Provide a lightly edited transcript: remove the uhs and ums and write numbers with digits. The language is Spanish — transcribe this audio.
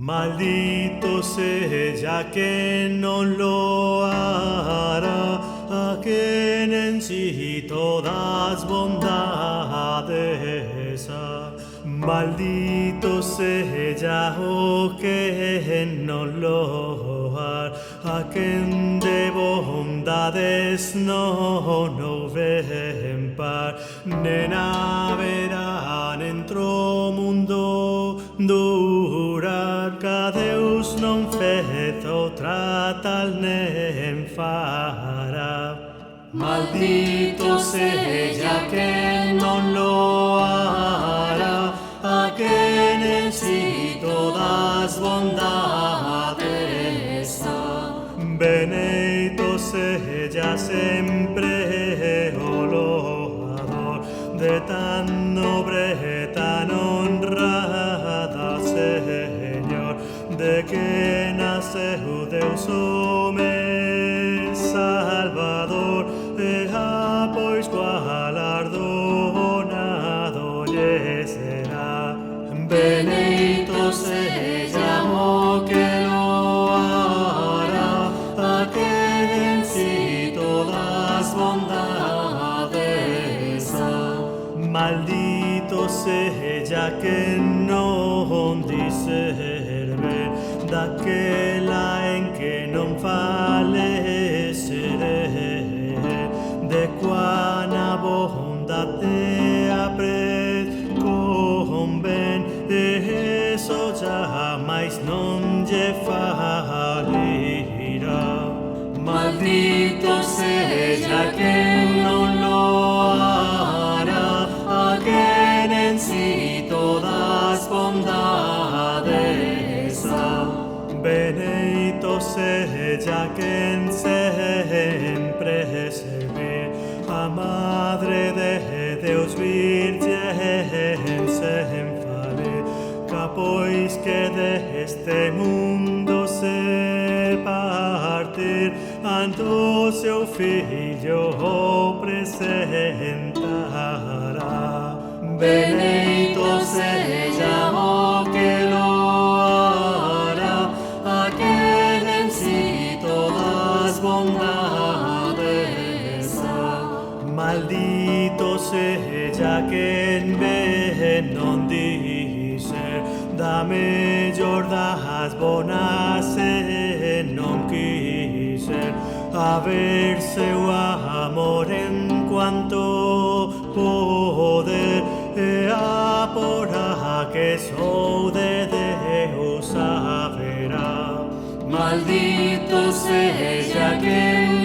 Maldito sea quien no lo hará, a quien en sí todas bondades ha. Maldito sea quien no lo hará, a quien de bondades no ven par, nena verán entro mundo durar, que Deus non fez outra tal nem fará. Maldito sea quien non lo hará, a quien en sí todas bondades ha. Benito sea sempre o loador de tan noble, tan honrada Señor, de que nace Deus home Salvador, e a pois galardonado lle será. Benito sea o que lo hará, a quien en sí todas bondades ha. Maldito sea quien non diserve daquela en que non fale seré, de quana bondade apret conven, e eso jamais non lle falirá. Maldito sea quien non lo hará, a quien en sí todas bondades ha. Benito sea quien sempre serve a Madre de Deus Virgen sen fale, que pois que deste mundo se partir, anto seu filho o presentará. Benito sea o que lo hará, a quien en sí todas bondades ha. Maldito sea quien ven non dicer, da mellor das bonas e non quiser, a ver seu amor en cuanto poder, e a porá que sou de Deus haberá. Maldito sea quien